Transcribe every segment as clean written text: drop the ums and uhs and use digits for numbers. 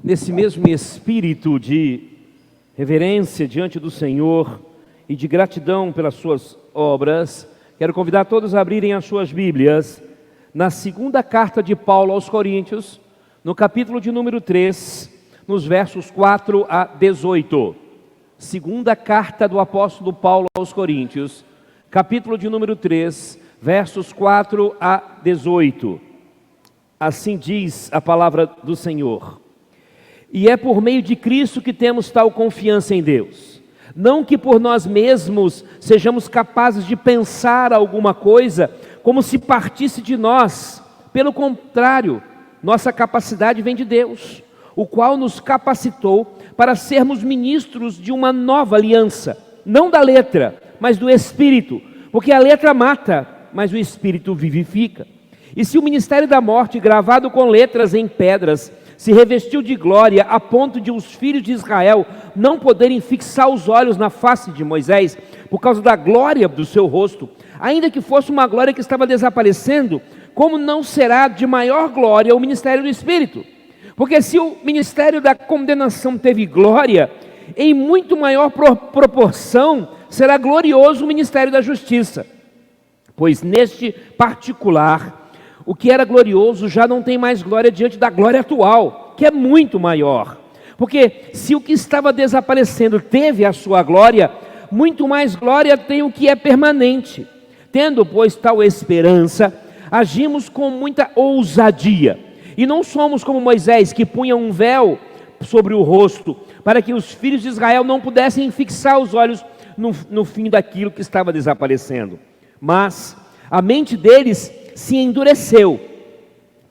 Nesse mesmo espírito de reverência diante do Senhor e de gratidão pelas suas obras, quero convidar todos a abrirem as suas Bíblias na segunda carta de Paulo aos Coríntios, no capítulo de número 3, nos versos 4 a 18. Segunda carta do apóstolo Paulo aos Coríntios, capítulo de número 3, versos 4 a 18. Assim diz a palavra do Senhor: e é por meio de Cristo que temos tal confiança em Deus. Não que por nós mesmos sejamos capazes de pensar alguma coisa como se partisse de nós. Pelo contrário, nossa capacidade vem de Deus, o qual nos capacitou para sermos ministros de uma nova aliança, não da letra, mas do Espírito, porque a letra mata, mas o Espírito vivifica. E se o ministério da morte, gravado com letras em pedras, se revestiu de glória a ponto de os filhos de Israel não poderem fixar os olhos na face de Moisés por causa da glória do seu rosto, ainda que fosse uma glória que estava desaparecendo, como não será de maior glória o ministério do Espírito? Porque se o ministério da condenação teve glória, em muito maior proporção será glorioso o ministério da justiça. Pois neste particular, o que era glorioso já não tem mais glória diante da glória atual, que é muito maior. Porque se o que estava desaparecendo teve a sua glória, muito mais glória tem o que é permanente. Tendo, pois, tal esperança, agimos com muita ousadia. E não somos como Moisés, que punha um véu sobre o rosto, para que os filhos de Israel não pudessem fixar os olhos no fim daquilo que estava desaparecendo. Mas a mente deles se endureceu,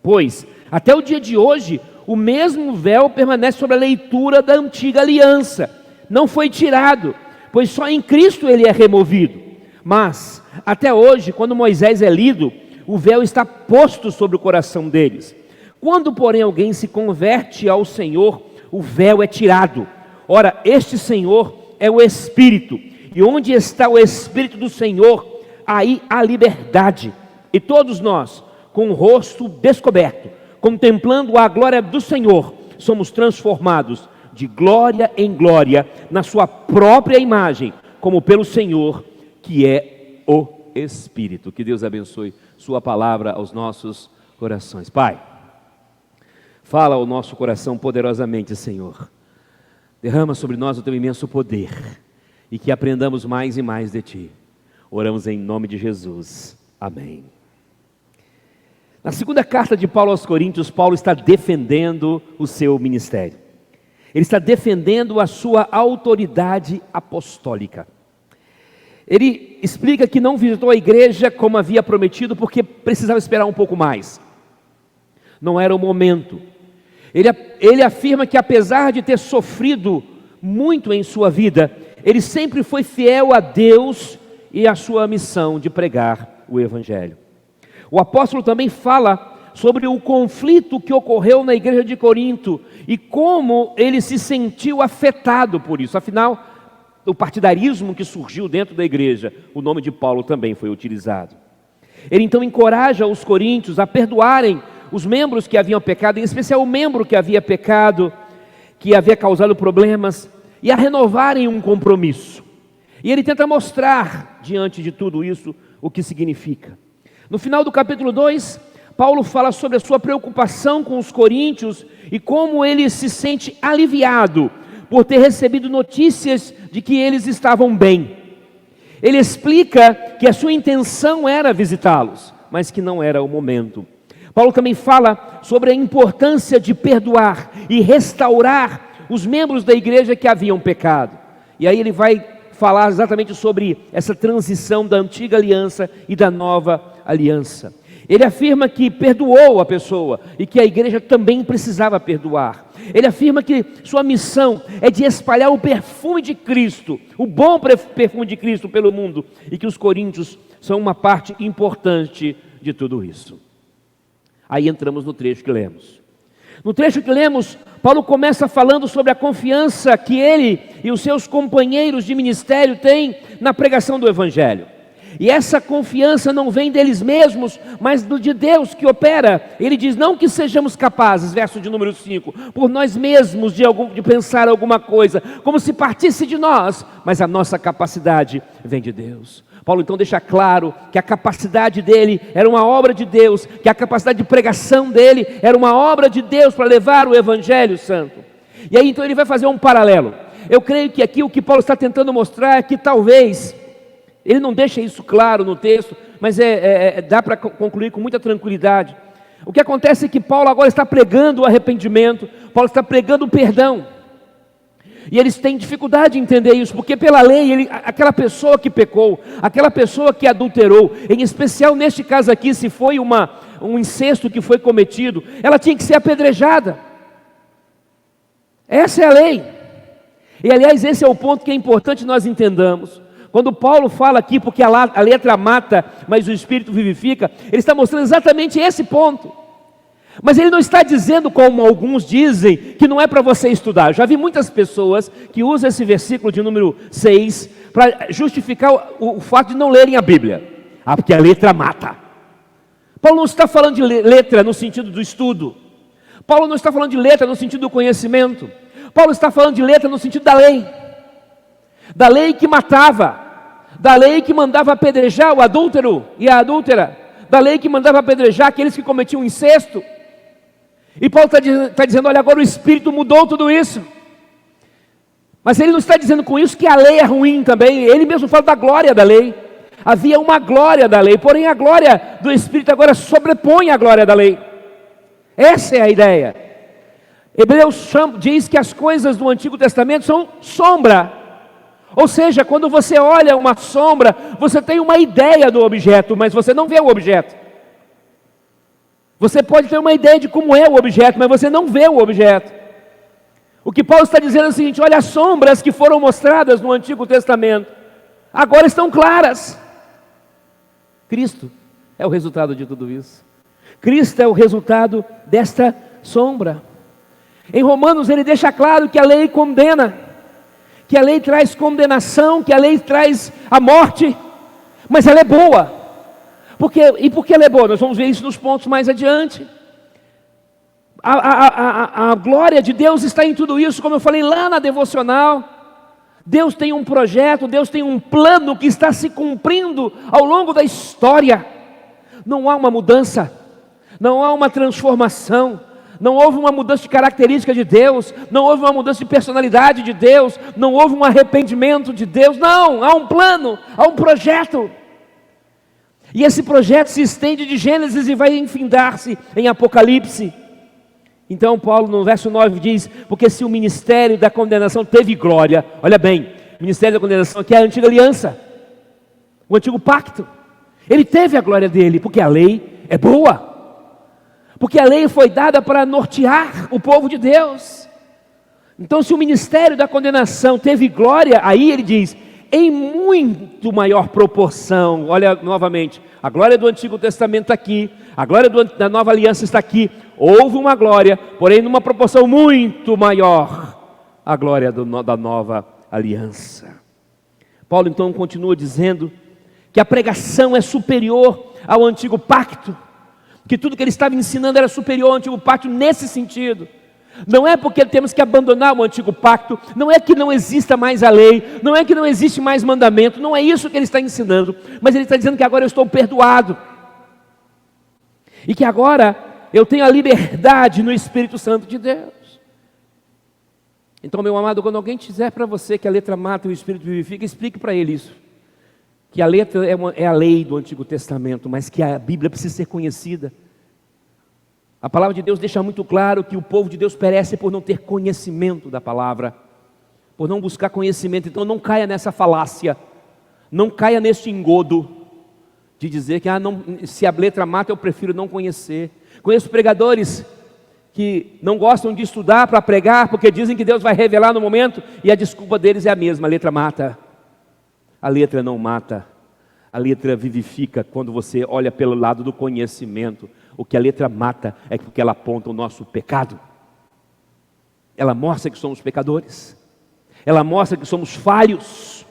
pois até o dia de hoje o mesmo véu permanece sobre a leitura da antiga aliança, não foi tirado, pois só em Cristo ele é removido. Mas até hoje, quando Moisés é lido, o véu está posto sobre o coração deles. Quando porém alguém se converte ao Senhor, o véu é tirado. Ora, este Senhor é o Espírito, e onde está o Espírito do Senhor, aí há liberdade. E todos nós, com o rosto descoberto, contemplando a glória do Senhor, somos transformados de glória em glória, na sua própria imagem, como pelo Senhor, que é o Espírito. Que Deus abençoe sua palavra aos nossos corações. Pai, fala ao nosso coração poderosamente, Senhor. Derrama sobre nós o teu imenso poder, e que aprendamos mais e mais de ti. Oramos em nome de Jesus. Amém. Na segunda carta de Paulo aos Coríntios, Paulo está defendendo o seu ministério. Ele está defendendo a sua autoridade apostólica. Ele explica que não visitou a igreja como havia prometido, porque precisava esperar um pouco mais. Não era o momento. Ele afirma que apesar de ter sofrido muito em sua vida, ele sempre foi fiel a Deus e a sua missão de pregar o Evangelho. O apóstolo também fala sobre o conflito que ocorreu na igreja de Corinto e como ele se sentiu afetado por isso. Afinal, o partidarismo que surgiu dentro da igreja, o nome de Paulo também foi utilizado. Ele então encoraja os coríntios a perdoarem os membros que haviam pecado, em especial o membro que havia pecado, que havia causado problemas, e a renovarem um compromisso. E ele tenta mostrar, diante de tudo isso, o que significa. No final do capítulo 2, Paulo fala sobre a sua preocupação com os coríntios e como ele se sente aliviado por ter recebido notícias de que eles estavam bem. Ele explica que a sua intenção era visitá-los, mas que não era o momento. Paulo também fala sobre a importância de perdoar e restaurar os membros da igreja que haviam pecado. E aí ele vai falar exatamente sobre essa transição da antiga aliança e da nova aliança. Ele afirma que perdoou a pessoa e que a igreja também precisava perdoar. Ele afirma que sua missão é de espalhar o perfume de Cristo, o bom perfume de Cristo pelo mundo, e que os coríntios são uma parte importante de tudo isso. Aí entramos no trecho que lemos. No trecho que lemos, Paulo começa falando sobre a confiança que ele e os seus companheiros de ministério têm na pregação do Evangelho. E essa confiança não vem deles mesmos, mas de Deus que opera. Ele diz, não que sejamos capazes, verso de número 5, por nós mesmos de pensar alguma coisa, como se partisse de nós, mas a nossa capacidade vem de Deus. Paulo então deixa claro que a capacidade dele era uma obra de Deus, que a capacidade de pregação dele era uma obra de Deus para levar o Evangelho Santo. E aí então ele vai fazer um paralelo. Eu creio que aqui o que Paulo está tentando mostrar é que talvez, ele não deixa isso claro no texto, mas dá para concluir com muita tranquilidade. O que acontece é que Paulo agora está pregando o arrependimento, Paulo está pregando o perdão. E eles têm dificuldade de entender isso, porque pela lei, aquela pessoa que pecou, aquela pessoa que adulterou, em especial neste caso aqui, se foi um incesto que foi cometido, ela tinha que ser apedrejada. Essa é a lei. E aliás, esse é o ponto que é importante nós entendamos. Quando Paulo fala aqui, porque a letra mata, mas o Espírito vivifica, ele está mostrando exatamente esse ponto. Mas ele não está dizendo, como alguns dizem, que não é para você estudar. Eu já vi muitas pessoas que usam esse versículo de número 6 para justificar o fato de não lerem a Bíblia. Porque a letra mata. Paulo não está falando de letra no sentido do estudo. Paulo não está falando de letra no sentido do conhecimento. Paulo está falando de letra no sentido da lei. Da lei que matava. Da lei que mandava apedrejar o adúltero e a adúltera. Da lei que mandava apedrejar aqueles que cometiam incesto. E Paulo está dizendo, olha, agora o Espírito mudou tudo isso. Mas ele não está dizendo com isso que a lei é ruim também. Ele mesmo fala da glória da lei. Havia uma glória da lei, porém a glória do Espírito agora sobrepõe a glória da lei. Essa é a ideia. Hebreus diz que as coisas do Antigo Testamento são sombra. Ou seja, quando você olha uma sombra, você tem uma ideia do objeto, mas você não vê o objeto. Você pode ter uma ideia de como é o objeto, mas você não vê o objeto. O que Paulo está dizendo é o seguinte, olha, as sombras que foram mostradas no Antigo Testamento, agora estão claras. Cristo é o resultado de tudo isso. Cristo é o resultado desta sombra. Em Romanos ele deixa claro que a lei condena, que a lei traz condenação, que a lei traz a morte, mas ela é boa. E por que ela é boa? Nós vamos ver isso nos pontos mais adiante. A glória de Deus está em tudo isso, como eu falei lá na devocional. Deus tem um projeto, Deus tem um plano que está se cumprindo ao longo da história. Não há uma mudança, não há uma transformação, não houve uma mudança de característica de Deus, não houve uma mudança de personalidade de Deus, não houve um arrependimento de Deus. Não, há um plano, há um projeto. E esse projeto se estende de Gênesis e vai enfindar-se em Apocalipse. Então Paulo no verso 9 diz, porque se o ministério da condenação teve glória, olha bem, o ministério da condenação aqui é a antiga aliança, o antigo pacto, ele teve a glória dele, porque a lei é boa, porque a lei foi dada para nortear o povo de Deus. Então se o ministério da condenação teve glória, aí ele diz, em muito maior proporção, olha novamente, a glória do Antigo Testamento está aqui, a glória da nova aliança está aqui, houve uma glória, porém numa proporção muito maior, a glória da nova aliança. Paulo então continua dizendo que a pregação é superior ao antigo pacto, que tudo que ele estava ensinando era superior ao antigo pacto nesse sentido. Não é porque temos que abandonar o antigo pacto, não é que não exista mais a lei, não é que não existe mais mandamento, não é isso que ele está ensinando, mas ele está dizendo que agora eu estou perdoado, e que agora eu tenho a liberdade no Espírito Santo de Deus. Então, meu amado, quando alguém dizer para você que a letra mata e o Espírito vivifica, explique para ele isso, que a letra é a lei do Antigo Testamento, mas que a Bíblia precisa ser conhecida. A palavra de Deus deixa muito claro que o povo de Deus perece por não ter conhecimento da palavra, por não buscar conhecimento. Então não caia nessa falácia, não caia neste engodo de dizer que se a letra mata eu prefiro não conhecer. Conheço pregadores que não gostam de estudar para pregar, porque dizem que Deus vai revelar no momento, e a desculpa deles é a mesma, a letra mata. A letra não mata, a letra vivifica quando você olha pelo lado do conhecimento. O que a letra mata é porque ela aponta o nosso pecado. Ela mostra que somos pecadores. Ela mostra que somos falhos.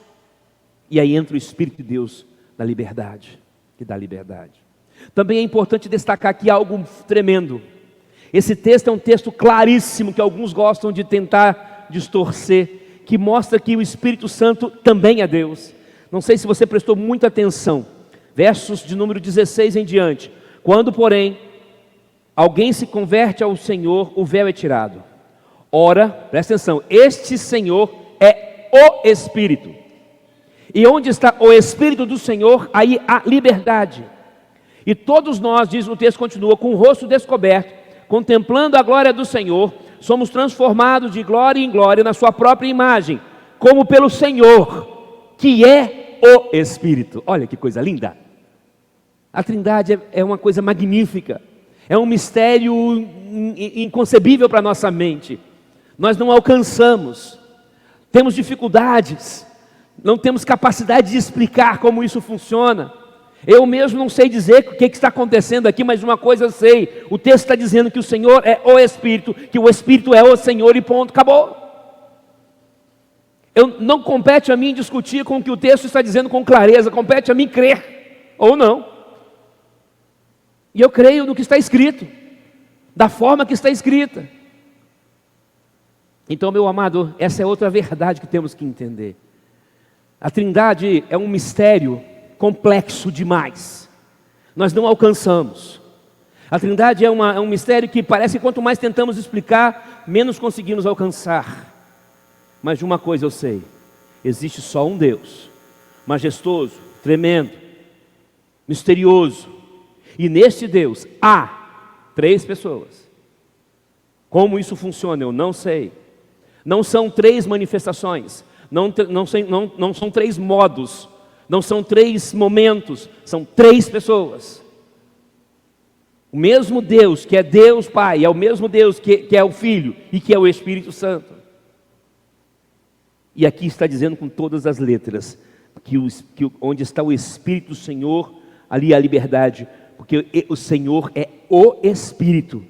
E aí entra o Espírito de Deus na liberdade, que dá liberdade. Também é importante destacar aqui algo tremendo. Esse texto é um texto claríssimo, que alguns gostam de tentar distorcer, que mostra que o Espírito Santo também é Deus. Não sei se você prestou muita atenção, versos de número 16 em diante. Quando, porém, alguém se converte ao Senhor, o véu é tirado. Ora, presta atenção, este Senhor é o Espírito. E onde está o Espírito do Senhor, aí há liberdade. E todos nós, diz o texto, continua, com o rosto descoberto, contemplando a glória do Senhor, somos transformados de glória em glória na sua própria imagem, como pelo Senhor, que é o Espírito. Olha que coisa linda. A Trindade é uma coisa magnífica, é um mistério inconcebível para a nossa mente. Nós não alcançamos, temos dificuldades, não temos capacidade de explicar como isso funciona. Eu mesmo não sei dizer o que está acontecendo aqui, mas uma coisa eu sei, o texto está dizendo que o Senhor é o Espírito, que o Espírito é o Senhor e ponto, acabou. Não compete a mim discutir com o que o texto está dizendo com clareza, compete a mim crer, ou não. E eu creio no que está escrito, da forma que está escrita. Então, meu amado, essa é outra verdade que temos que entender. A Trindade é um mistério complexo demais, nós não alcançamos. A Trindade é um mistério que parece que quanto mais tentamos explicar, menos conseguimos alcançar. Mas de uma coisa eu sei, existe só um Deus, majestoso, tremendo, misterioso, e neste Deus há 3 pessoas. Como isso funciona eu não sei. Não são 3 manifestações, não são 3 modos, não são 3 momentos, são 3 pessoas. O mesmo Deus que é Deus Pai, é o mesmo Deus que é o Filho e que é o Espírito Santo. E aqui está dizendo com todas as letras, que onde está o Espírito do Senhor, ali há liberdade, porque o Senhor é o Espírito.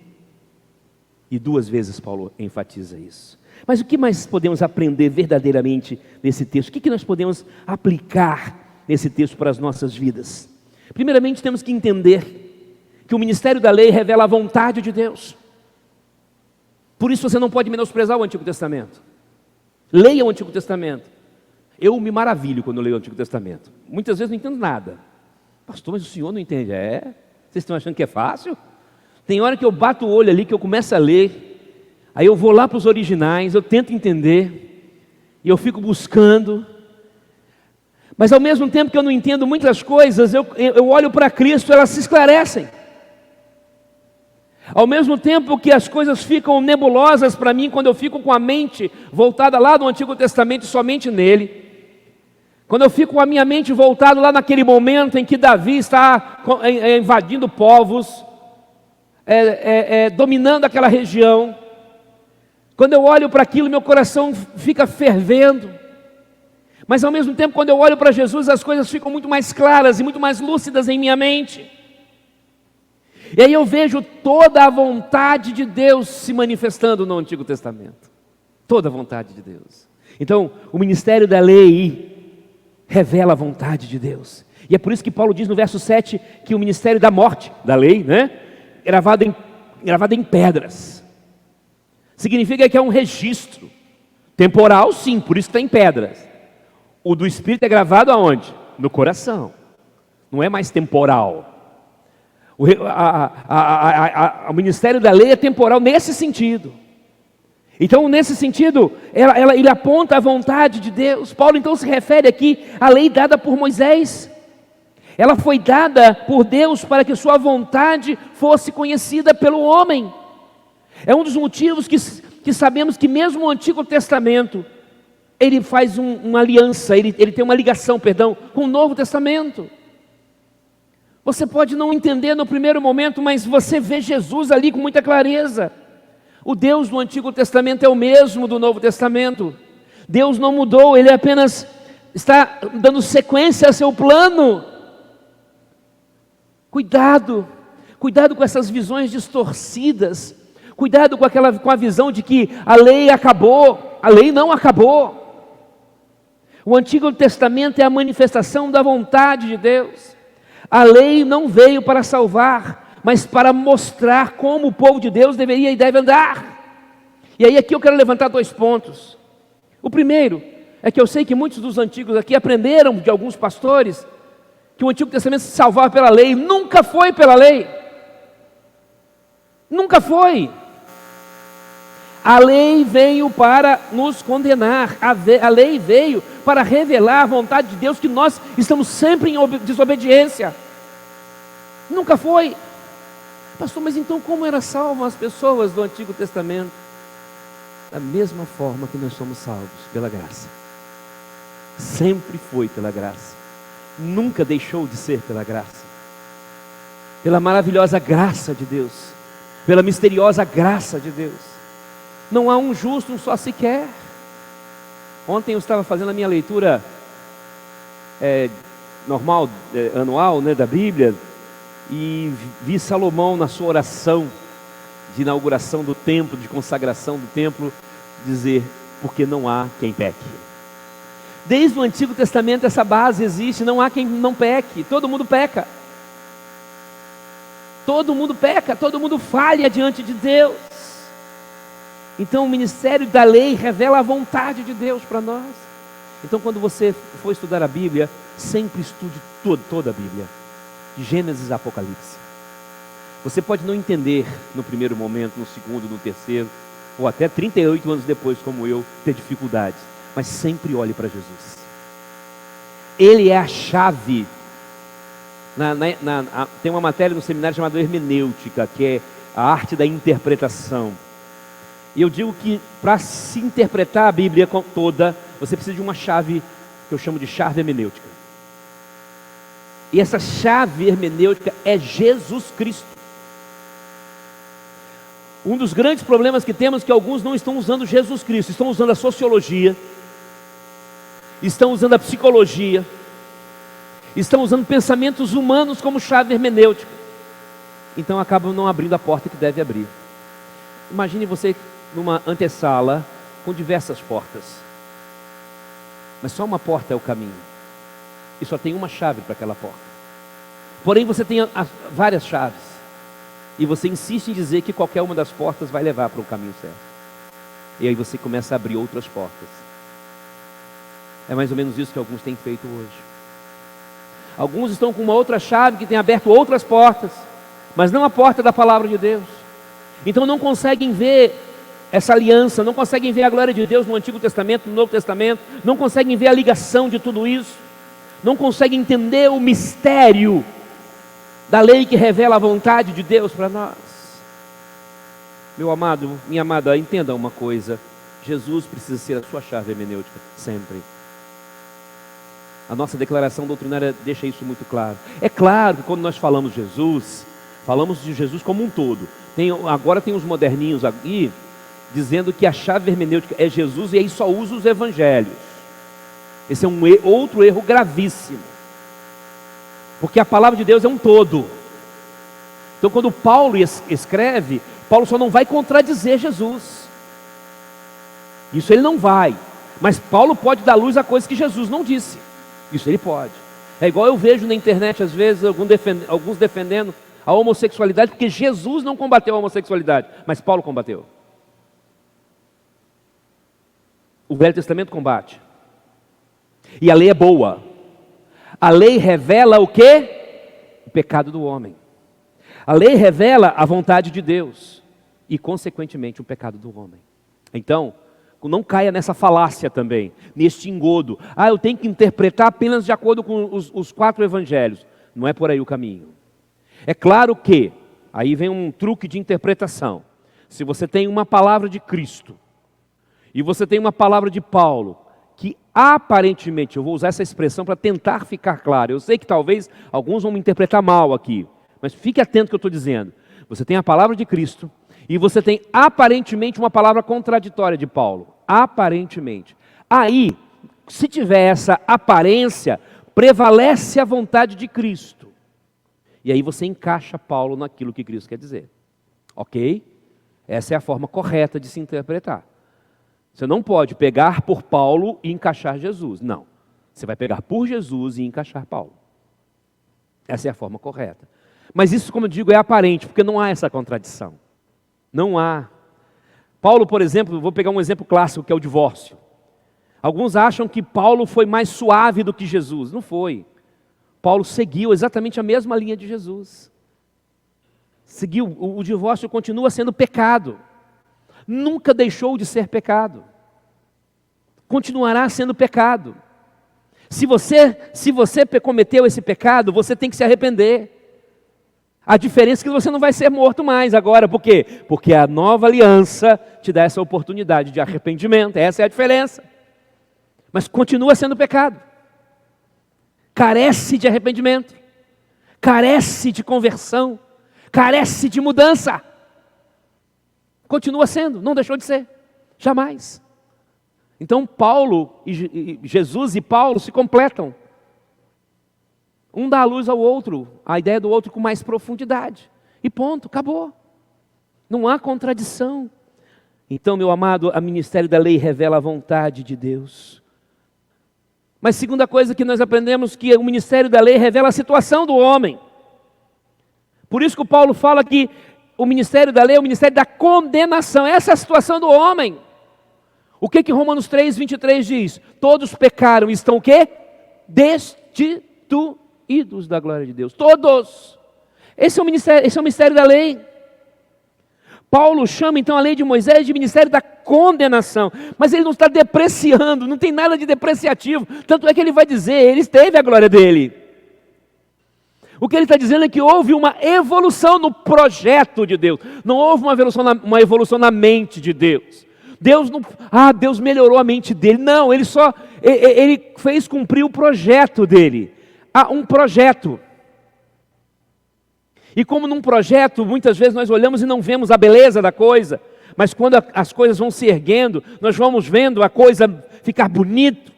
E 2 vezes Paulo enfatiza isso. Mas o que mais podemos aprender verdadeiramente nesse texto? O que nós podemos aplicar nesse texto para as nossas vidas? Primeiramente, temos que entender que o ministério da lei revela a vontade de Deus. Por isso você não pode menosprezar o Antigo Testamento. Leia o Antigo Testamento. Eu me maravilho quando leio o Antigo Testamento. Muitas vezes não entendo nada. Pastor, mas o senhor não entende? Vocês estão achando que é fácil? Tem hora que eu bato o olho ali, que eu começo a ler, aí eu vou lá para os originais, eu tento entender, e eu fico buscando, mas ao mesmo tempo que eu não entendo muitas coisas, eu olho para Cristo, elas se esclarecem. Ao mesmo tempo que as coisas ficam nebulosas para mim, quando eu fico com a mente voltada lá no Antigo Testamento, somente nele, quando eu fico com a minha mente voltada lá naquele momento em que Davi está invadindo povos, dominando aquela região, quando eu olho para aquilo, meu coração fica fervendo. Mas ao mesmo tempo, quando eu olho para Jesus, as coisas ficam muito mais claras e muito mais lúcidas em minha mente. E aí eu vejo toda a vontade de Deus se manifestando no Antigo Testamento. Toda a vontade de Deus. Então, o ministério da lei revela a vontade de Deus. E é por isso que Paulo diz no verso 7 que o ministério da morte, da lei, gravado em pedras. Significa que é um registro temporal, sim, por isso está em pedras. O do Espírito é gravado aonde? No coração. Não é mais temporal. O ministério da lei é temporal nesse sentido. Então, nesse sentido, ele aponta a vontade de Deus. Paulo então se refere aqui à lei dada por Moisés. Ela foi dada por Deus para que sua vontade fosse conhecida pelo homem. É um dos motivos que sabemos que mesmo o Antigo Testamento, ele faz uma aliança, ele tem uma ligação, com o Novo Testamento. Você pode não entender no primeiro momento, mas você vê Jesus ali com muita clareza. O Deus do Antigo Testamento é o mesmo do Novo Testamento. Deus não mudou, Ele apenas está dando sequência a seu plano. Cuidado com essas visões distorcidas. Cuidado com a visão de que a lei acabou. A lei não acabou. O Antigo Testamento é a manifestação da vontade de Deus. A lei não veio para salvar, mas para mostrar como o povo de Deus deveria e deve andar. E aí aqui eu quero levantar 2 pontos. O primeiro é que eu sei que muitos dos antigos aqui aprenderam de alguns pastores que o Antigo Testamento se salvava pela lei. Nunca foi pela lei. Nunca foi. A lei veio para nos condenar. A lei veio para revelar a vontade de Deus, que nós estamos sempre em desobediência. Nunca foi. Pastor, mas então como eram salvas as pessoas do Antigo Testamento? Da mesma forma que nós somos salvos, pela graça. Sempre foi pela graça. Nunca deixou de ser pela graça. Pela maravilhosa graça de Deus. Pela misteriosa graça de Deus. Não há um justo, um só sequer. Ontem eu estava fazendo a minha leitura normal, anual, da Bíblia, e vi Salomão na sua oração de inauguração do templo, de consagração do templo, dizer: porque não há quem peque. Desde o Antigo Testamento essa base existe, não há quem não peque, todo mundo peca. Todo mundo peca, todo mundo falha diante de Deus. Então o ministério da lei revela a vontade de Deus para nós. Então quando você for estudar a Bíblia, sempre estude toda a Bíblia, de Gênesis a Apocalipse. Você pode não entender no primeiro momento, no segundo, no terceiro, ou até 38 anos depois, como eu, ter dificuldades, mas sempre olhe para Jesus. Ele é a chave. Tem uma matéria no seminário chamada hermenêutica, que é a arte da interpretação. E eu digo que para se interpretar a Bíblia toda, você precisa de uma chave, que eu chamo de chave hermenêutica. E essa chave hermenêutica é Jesus Cristo. Um dos grandes problemas que temos é que alguns não estão usando Jesus Cristo, estão usando a sociologia, estão usando a psicologia, estão usando pensamentos humanos como chave hermenêutica. Então acabam não abrindo a porta que deve abrir. Imagine você numa antessala com diversas portas, mas só uma porta é o caminho, e só tem uma chave para aquela porta. Porém você tem várias chaves, e você insiste em dizer que qualquer uma das portas vai levar para o caminho certo. E aí você começa a abrir outras portas. É mais ou menos isso que alguns têm feito hoje. Alguns estão com uma outra chave que tem aberto outras portas, mas não a porta da palavra de Deus. Então não conseguem ver essa aliança, não conseguem ver a glória de Deus no Antigo Testamento, no Novo Testamento, não conseguem ver a ligação de tudo isso, não conseguem entender o mistério da lei que revela a vontade de Deus para nós. Meu amado, minha amada, entenda uma coisa: Jesus precisa ser a sua chave hermenêutica, sempre. A nossa declaração doutrinária deixa isso muito claro. É claro que quando nós falamos de Jesus como um todo. Agora tem os moderninhos aqui, dizendo que a chave hermenêutica é Jesus e aí só usa os evangelhos. Esse é outro erro gravíssimo. Porque a palavra de Deus é um todo. Então quando Paulo escreve, Paulo só não vai contradizer Jesus. Isso ele não vai. Mas Paulo pode dar luz a coisas que Jesus não disse. Isso ele pode. É igual eu vejo na internet às vezes alguns defendendo a homossexualidade, porque Jesus não combateu a homossexualidade, mas Paulo combateu. O Velho Testamento combate. E a lei é boa. A lei revela o quê? O pecado do homem. A lei revela a vontade de Deus e, consequentemente, o pecado do homem. Então, não caia nessa falácia também, neste engodo. Eu tenho que interpretar apenas de acordo com os 4 evangelhos. Não é por aí o caminho. É claro que, aí vem um truque de interpretação. Se você tem uma palavra de Cristo e você tem uma palavra de Paulo, que aparentemente, eu vou usar essa expressão para tentar ficar claro. Eu sei que talvez alguns vão me interpretar mal aqui, mas fique atento ao que eu estou dizendo. Você tem a palavra de Cristo e você tem aparentemente uma palavra contraditória de Paulo. Aparentemente. Aí, se tiver essa aparência, prevalece a vontade de Cristo. E aí você encaixa Paulo naquilo que Cristo quer dizer. Ok? Essa é a forma correta de se interpretar. Você não pode pegar por Paulo e encaixar Jesus. Não. Você vai pegar por Jesus e encaixar Paulo. Essa é a forma correta. Mas isso, como eu digo, é aparente, porque não há essa contradição. Não há. Paulo, por exemplo, vou pegar um exemplo clássico, que é o divórcio. Alguns acham que Paulo foi mais suave do que Jesus. Não foi. Paulo seguiu exatamente a mesma linha de Jesus. Seguiu. O divórcio continua sendo pecado. Nunca deixou de ser pecado. Continuará sendo pecado. Se você cometeu esse pecado, você tem que se arrepender. A diferença é que você não vai ser morto mais agora. Por quê? Porque a nova aliança te dá essa oportunidade de arrependimento. Essa é a diferença. Mas continua sendo pecado. Carece de arrependimento. Carece de conversão. Carece de mudança. Continua sendo, não deixou de ser. Jamais. Então Paulo, Jesus e Paulo se completam. Um dá a luz ao outro, a ideia do outro com mais profundidade. E ponto, acabou. Não há contradição. Então, meu amado, o ministério da lei revela a vontade de Deus. Mas segunda coisa que nós aprendemos, que o ministério da lei revela a situação do homem. Por isso que o Paulo fala que o ministério da lei é o ministério da condenação. Essa é a situação do homem. O que Romanos 3:23 diz? Todos pecaram e estão o quê? Destituídos da glória de Deus. Todos. Esse é o ministério da lei. Paulo chama então a lei de Moisés de ministério da condenação. Mas ele não está depreciando, não tem nada de depreciativo. Tanto é que ele vai dizer, ele teve a glória dele. O que ele está dizendo é que houve uma evolução no projeto de Deus. Não houve uma evolução na mente de Deus. Deus melhorou a mente dele. Não, ele fez cumprir o projeto dele. Há um projeto. E como num projeto, muitas vezes nós olhamos e não vemos a beleza da coisa. Mas quando as coisas vão se erguendo, nós vamos vendo a coisa ficar bonito.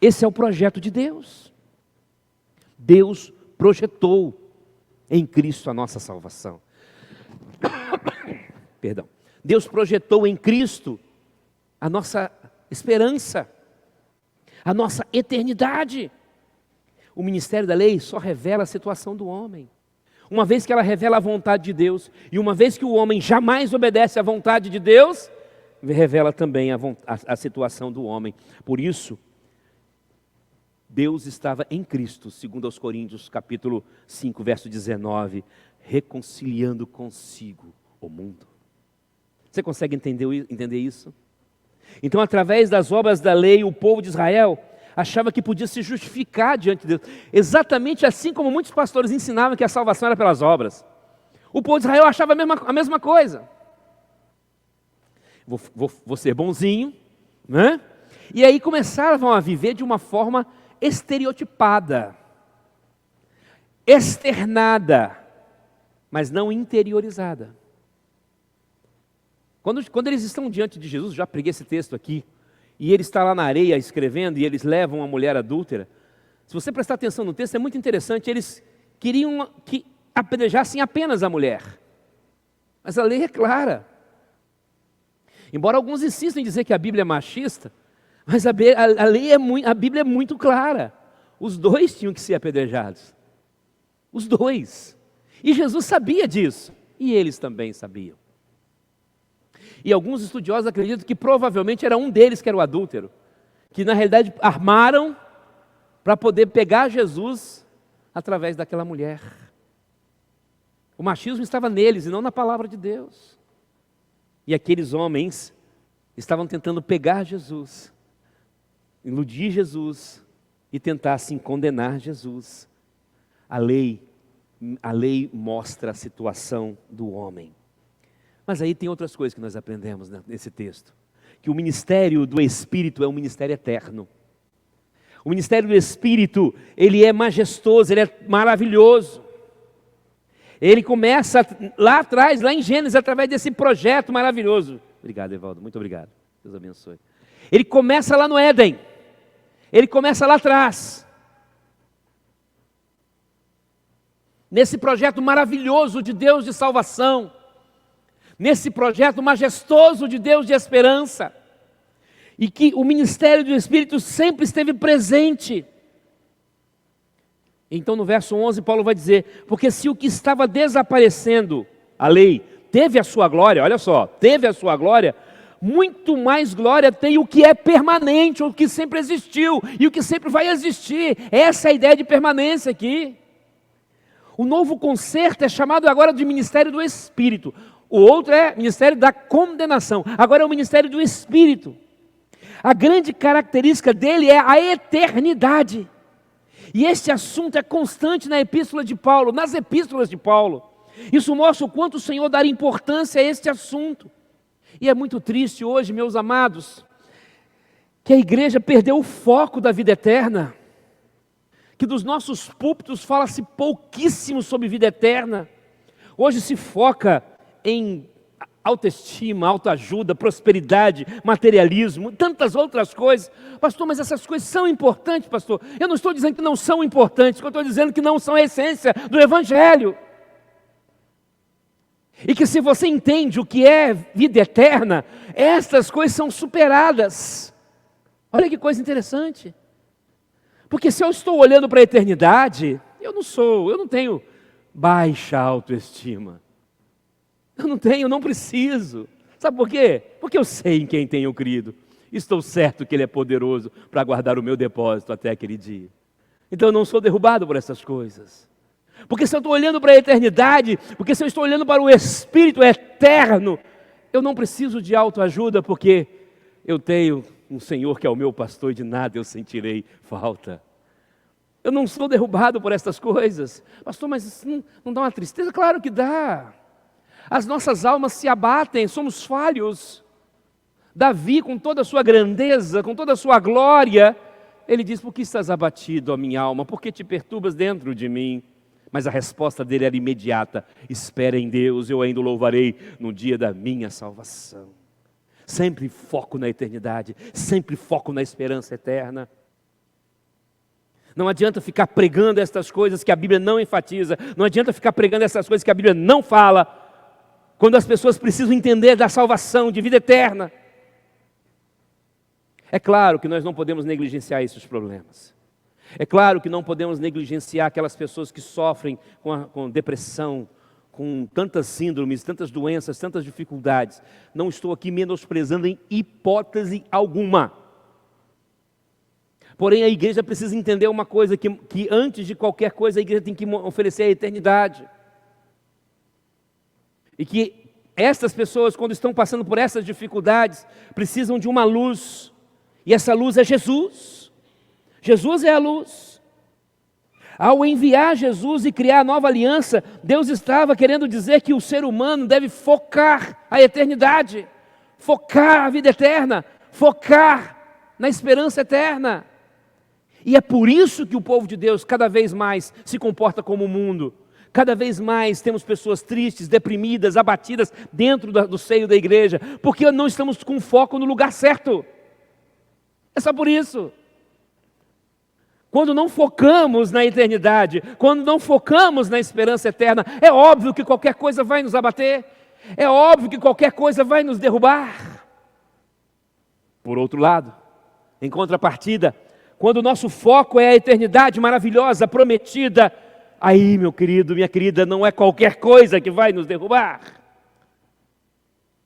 Esse é o projeto de Deus. Deus projetou em Cristo a nossa salvação. Perdão. Deus projetou em Cristo a nossa esperança, a nossa eternidade. O ministério da lei só revela a situação do homem. Uma vez que ela revela a vontade de Deus, e uma vez que o homem jamais obedece à vontade de Deus, revela também a situação do homem. Por isso, Deus estava em Cristo, segundo aos Coríntios, capítulo 5, verso 19, reconciliando consigo o mundo. Você consegue entender isso? Então, através das obras da lei, o povo de Israel achava que podia se justificar diante de Deus. Exatamente assim como muitos pastores ensinavam que a salvação era pelas obras. O povo de Israel achava a mesma coisa. Vou ser bonzinho, né? E aí começavam a viver de uma forma estereotipada, externada, mas não interiorizada. Quando eles estão diante de Jesus, já preguei esse texto aqui, e ele está lá na areia escrevendo, e eles levam uma mulher adúltera. Se você prestar atenção no texto, é muito interessante. Eles queriam que apedrejassem apenas a mulher, mas a lei é clara. Embora alguns insistam em dizer que a Bíblia é machista, mas a Bíblia é muito clara. Os dois tinham que ser apedrejados. Os dois. E Jesus sabia disso, e eles também sabiam. E alguns estudiosos acreditam que provavelmente era um deles que era o adúltero, que na realidade armaram para poder pegar Jesus através daquela mulher. O machismo estava neles e não na palavra de Deus. E aqueles homens estavam tentando pegar Jesus, iludir Jesus e tentar assim condenar Jesus. A lei mostra a situação do homem. Mas aí tem outras coisas que nós aprendemos nesse texto. Que o ministério do Espírito é um ministério eterno. O ministério do Espírito, ele é majestoso, ele é maravilhoso. Ele começa lá atrás, lá em Gênesis, através desse projeto maravilhoso. Obrigado, Evaldo, muito obrigado. Deus abençoe. Ele começa lá no Éden. Ele começa lá atrás. Nesse projeto maravilhoso de Deus de salvação. Nesse projeto majestoso de Deus de esperança. e que o ministério do Espírito sempre esteve presente. Então no verso 11 Paulo vai dizer, porque se o que estava desaparecendo, a lei, teve a sua glória, olha só, teve a sua glória, muito mais glória tem o que é permanente, o que sempre existiu e o que sempre vai existir. Essa é a ideia de permanência aqui. O novo concerto é chamado agora de ministério do Espírito. O outro é ministério da condenação. Agora é o ministério do Espírito. A grande característica dele é a eternidade. E este assunto é constante na epístola de Paulo, nas epístolas de Paulo. Isso mostra o quanto o Senhor dá importância a este assunto. E é muito triste hoje, meus amados, que a igreja perdeu o foco da vida eterna. Que dos nossos púlpitos fala-se pouquíssimo sobre vida eterna. Hoje se foca em autoestima, autoajuda, prosperidade, materialismo, tantas outras coisas. Pastor, mas essas coisas são importantes, pastor. Eu não estou dizendo que não são importantes, eu estou dizendo que não são a essência do Evangelho. E que se você entende o que é vida eterna, essas coisas são superadas. Olha que coisa interessante. Porque se eu estou olhando para a eternidade, eu não tenho baixa autoestima. Eu não preciso. Sabe por quê? Porque eu sei em quem tenho crido. Estou certo que Ele é poderoso para guardar o meu depósito até aquele dia. Então eu não sou derrubado por essas coisas. Porque se eu estou olhando para a eternidade, porque se eu estou olhando para o Espírito eterno, eu não preciso de autoajuda, porque eu tenho um Senhor que é o meu pastor e de nada eu sentirei falta. Eu não sou derrubado por essas coisas. Pastor, mas isso não dá uma tristeza? Claro que dá. As nossas almas se abatem, somos falhos. Davi, com toda a sua grandeza, com toda a sua glória, ele diz, por que estás abatido, ó minha alma? Por que te perturbas dentro de mim? Mas a resposta dele era imediata, espera em Deus, eu ainda o louvarei no dia da minha salvação. Sempre foco na eternidade, sempre foco na esperança eterna. Não adianta ficar pregando estas coisas que a Bíblia não enfatiza, não adianta ficar pregando essas coisas que a Bíblia não fala, quando as pessoas precisam entender da salvação, de vida eterna. É claro que nós não podemos negligenciar esses problemas. É claro que não podemos negligenciar aquelas pessoas que sofrem com depressão, com tantas síndromes, tantas doenças, tantas dificuldades. Não estou aqui menosprezando em hipótese alguma. Porém, a igreja precisa entender uma coisa, que antes de qualquer coisa, a igreja tem que oferecer a eternidade. E que essas pessoas, quando estão passando por essas dificuldades, precisam de uma luz. E essa luz é Jesus. Jesus é a luz. Ao enviar Jesus e criar a nova aliança, Deus estava querendo dizer que o ser humano deve focar a eternidade, focar a vida eterna, focar na esperança eterna. E é por isso que o povo de Deus cada vez mais se comporta como o mundo. Cada vez mais temos pessoas tristes, deprimidas, abatidas dentro do seio da igreja, porque não estamos com foco no lugar certo. É só por isso. Quando não focamos na eternidade, quando não focamos na esperança eterna, é óbvio que qualquer coisa vai nos abater, é óbvio que qualquer coisa vai nos derrubar. Por outro lado, em contrapartida, quando o nosso foco é a eternidade maravilhosa, prometida, aí, meu querido, minha querida, não é qualquer coisa que vai nos derrubar,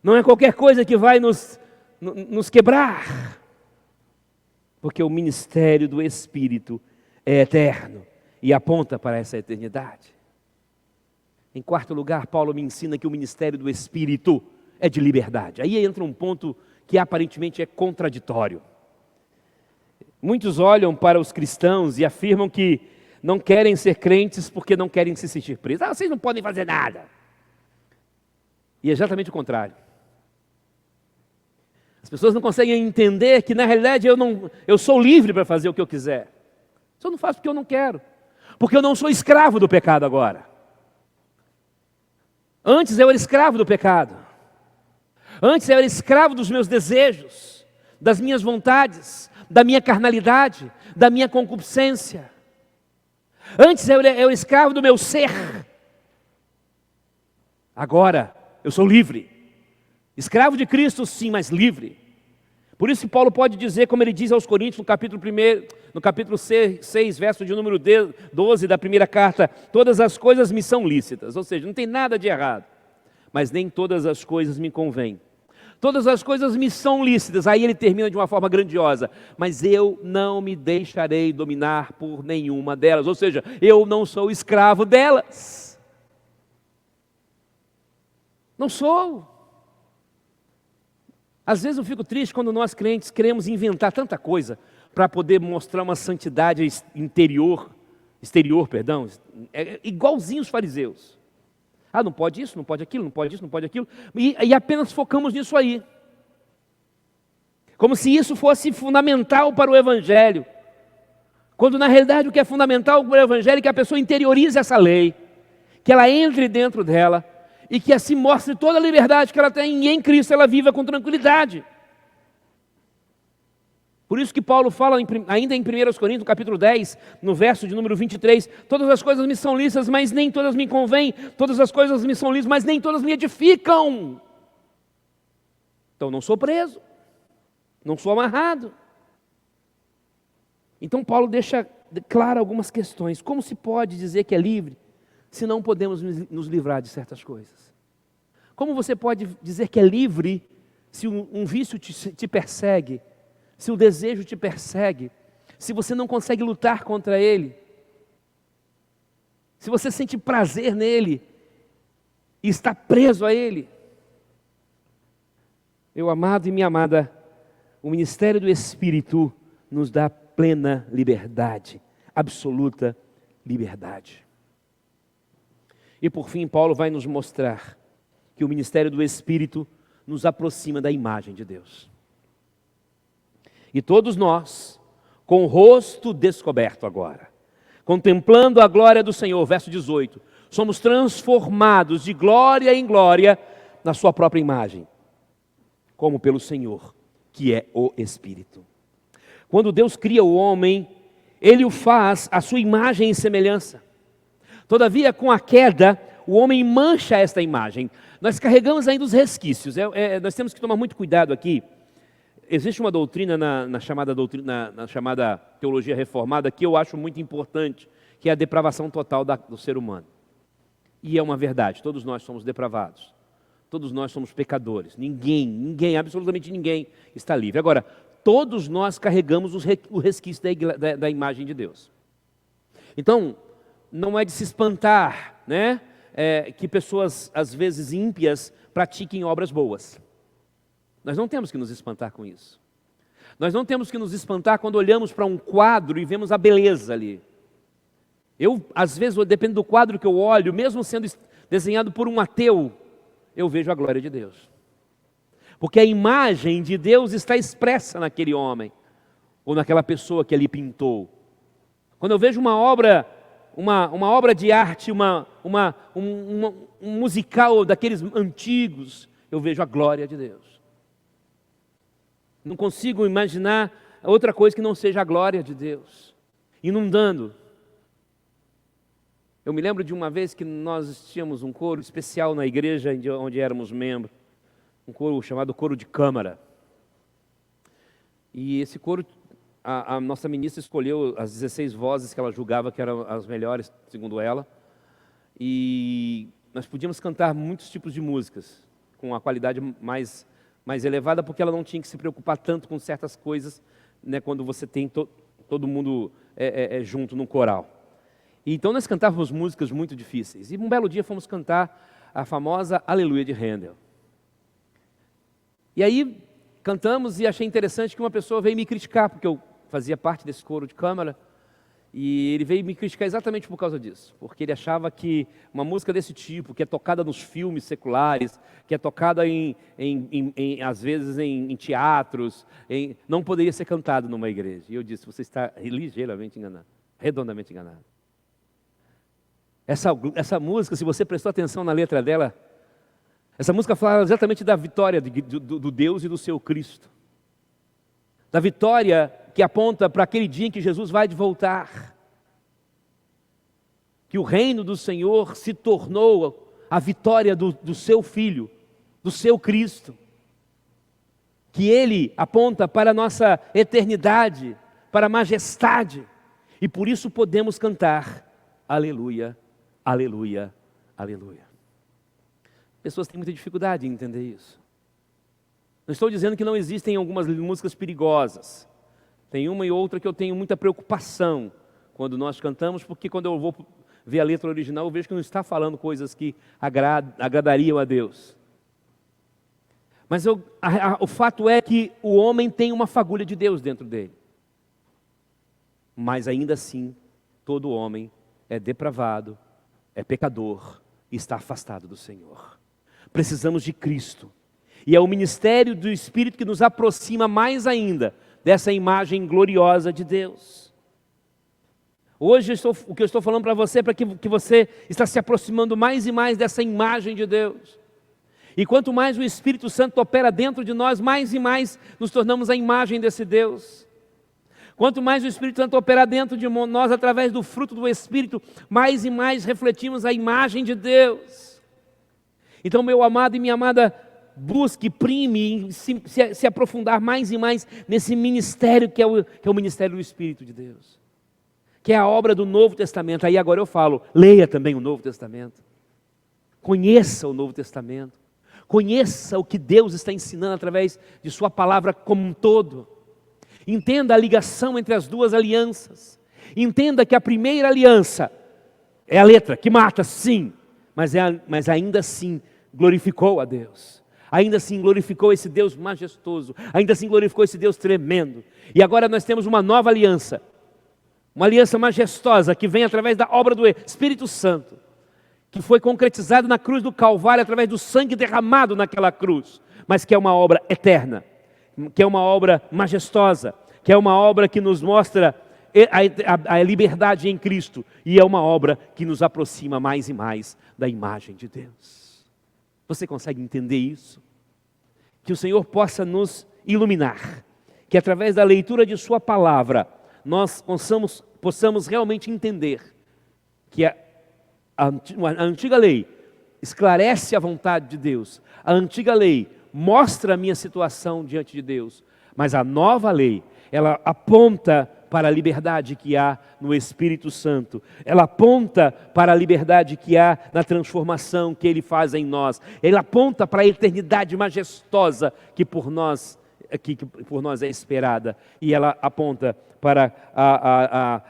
não é qualquer coisa que vai nos quebrar. Porque o ministério do Espírito é eterno e aponta para essa eternidade. Em quarto lugar, Paulo me ensina que o ministério do Espírito é de liberdade. Aí entra um ponto que aparentemente é contraditório. Muitos olham para os cristãos e afirmam que não querem ser crentes porque não querem se sentir presos. Vocês não podem fazer nada. E é exatamente o contrário. As pessoas não conseguem entender que na realidade eu sou livre para fazer o que eu quiser. Só não faço porque eu não quero. Porque eu não sou escravo do pecado agora. Antes eu era escravo do pecado. Antes eu era escravo dos meus desejos, das minhas vontades, da minha carnalidade, da minha concupiscência. Antes eu era escravo do meu ser. Agora eu sou livre. Escravo de Cristo, sim, mas livre. Por isso Paulo pode dizer, como ele diz aos Coríntios, no capítulo 6, verso de número 12 da primeira carta: todas as coisas me são lícitas, ou seja, não tem nada de errado, mas nem todas as coisas me convêm. Todas as coisas me são lícitas. Aí ele termina de uma forma grandiosa: mas eu não me deixarei dominar por nenhuma delas. Ou seja, eu não sou escravo delas. Não sou. Às vezes eu fico triste quando nós crentes queremos inventar tanta coisa para poder mostrar uma santidade exterior, igualzinho os fariseus. Ah, não pode isso, não pode aquilo, não pode isso, não pode aquilo. E apenas focamos nisso aí. Como se isso fosse fundamental para o Evangelho. Quando na realidade o que é fundamental para o Evangelho é que a pessoa interiorize essa lei, que ela entre dentro dela e que assim mostre toda a liberdade que ela tem, e em Cristo ela viva com tranquilidade. Por isso que Paulo fala ainda em 1 Coríntios, capítulo 10, no verso de número 23, todas as coisas me são lícitas, mas nem todas me convêm, todas as coisas me são lícitas, mas nem todas me edificam. Então não sou preso, não sou amarrado. Então Paulo deixa claro algumas questões. Como se pode dizer que é livre, se não podemos nos livrar de certas coisas? Como você pode dizer que é livre, se um vício te persegue, se o desejo te persegue, se você não consegue lutar contra ele, se você sente prazer nele e está preso a ele? Meu amado e minha amada, o ministério do Espírito nos dá plena liberdade, absoluta liberdade. E por fim, Paulo vai nos mostrar que o ministério do Espírito nos aproxima da imagem de Deus. E todos nós, com o rosto descoberto agora, contemplando a glória do Senhor, verso 18, somos transformados de glória em glória na sua própria imagem, como pelo Senhor, que é o Espírito. Quando Deus cria o homem, Ele o faz à sua imagem e semelhança. Todavia, com a queda, o homem mancha esta imagem. Nós carregamos ainda os resquícios. Nós temos que tomar muito cuidado aqui. Existe uma doutrina na chamada teologia reformada que eu acho muito importante, que é a depravação total do ser humano. E é uma verdade, todos nós somos depravados. Todos nós somos pecadores. Ninguém, absolutamente ninguém está livre. Agora, todos nós carregamos o resquício da imagem de Deus. Então, não é de se espantar, né, que pessoas, às vezes ímpias, pratiquem obras boas. Nós não temos que nos espantar com isso. Nós não temos que nos espantar quando olhamos para um quadro e vemos a beleza ali. Às vezes, depende do quadro que eu olho, mesmo sendo desenhado por um ateu, eu vejo a glória de Deus. Porque a imagem de Deus está expressa naquele homem, ou naquela pessoa que ali pintou. Quando eu vejo uma obra de arte, um musical daqueles antigos, eu vejo a glória de Deus. Não consigo imaginar outra coisa que não seja a glória de Deus inundando. Eu me lembro de uma vez que nós tínhamos um coro especial na igreja onde éramos membros, um coro chamado Coro de Câmara. E esse coro, a nossa ministra escolheu as 16 vozes que ela julgava que eram as melhores, segundo ela, e nós podíamos cantar muitos tipos de músicas, com a qualidade mais elevada, porque ela não tinha que se preocupar tanto com certas coisas, né, quando você tem todo mundo junto no coral. E então nós cantávamos músicas muito difíceis. E um belo dia fomos cantar a famosa Aleluia de Handel. E aí cantamos e achei interessante que uma pessoa veio me criticar, porque eu fazia parte desse coro de câmara, e ele veio me criticar exatamente por causa disso, porque ele achava que uma música desse tipo, que é tocada nos filmes seculares, que é tocada às vezes em teatros, não poderia ser cantada numa igreja. E eu disse: você está ligeiramente enganado, redondamente enganado. Essa música, se você prestou atenção na letra dela, essa música fala exatamente da vitória do Deus e do seu Cristo. Da vitória que aponta para aquele dia em que Jesus vai de voltar. Que o reino do Senhor se tornou a vitória do seu Filho, do seu Cristo. que Ele aponta para a nossa eternidade, para a majestade. E por isso podemos cantar, aleluia, aleluia, aleluia. Pessoas têm muita dificuldade em entender isso. Não estou dizendo que não existem algumas músicas perigosas. Tem uma e outra que eu tenho muita preocupação quando nós cantamos, porque quando eu vou ver a letra original, eu vejo que não está falando coisas que agradariam a Deus. Mas o fato é que o homem tem uma fagulha de Deus dentro dele. Mas ainda assim, todo homem é depravado, é pecador e está afastado do Senhor. Precisamos de Cristo. E é o ministério do Espírito que nos aproxima mais ainda dessa imagem gloriosa de Deus. Hoje o que eu estou falando para você é para que você está se aproximando mais e mais dessa imagem de Deus. E quanto mais o Espírito Santo opera dentro de nós, mais e mais nos tornamos a imagem desse Deus. Quanto mais o Espírito Santo operar dentro de nós, através do fruto do Espírito, mais e mais refletimos a imagem de Deus. Então, meu amado e minha amada, busque, prime, se aprofundar mais e mais nesse ministério que é o ministério do Espírito de Deus. Que é a obra do Novo Testamento. Aí agora eu falo, leia também o Novo Testamento. Conheça o Novo Testamento. Conheça o que Deus está ensinando através de sua palavra como um todo. Entenda a ligação entre as duas alianças. Entenda que a primeira aliança é a letra que mata, sim, mas ainda assim glorificou a Deus. Ainda assim glorificou esse Deus majestoso. Ainda assim glorificou esse Deus tremendo. E agora nós temos uma nova aliança. Uma aliança majestosa que vem através da obra do Espírito Santo, que foi concretizado na cruz do Calvário através do sangue derramado naquela cruz, mas que é uma obra eterna, que é uma obra majestosa, que é uma obra que nos mostra a liberdade em Cristo, e é uma obra que nos aproxima mais e mais da imagem de Deus. Você consegue entender isso? Que o Senhor possa nos iluminar, que através da leitura de sua palavra, nós possamos realmente entender que a antiga lei esclarece a vontade de Deus, a antiga lei mostra a minha situação diante de Deus, mas a nova lei, ela aponta para a liberdade que há no Espírito Santo, ela aponta para a liberdade que há na transformação que Ele faz em nós, ela aponta para a eternidade majestosa que por nós é esperada, e ela aponta para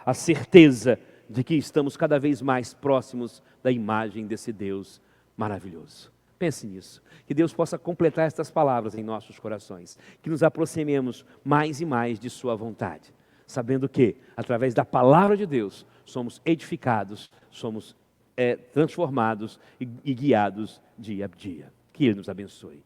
a certeza de que estamos cada vez mais próximos da imagem desse Deus maravilhoso. Pense nisso, que Deus possa completar estas palavras em nossos corações, que nos aproximemos mais e mais de sua vontade, sabendo que, através da palavra de Deus, somos edificados, somos transformados e guiados dia a dia. Que Ele nos abençoe.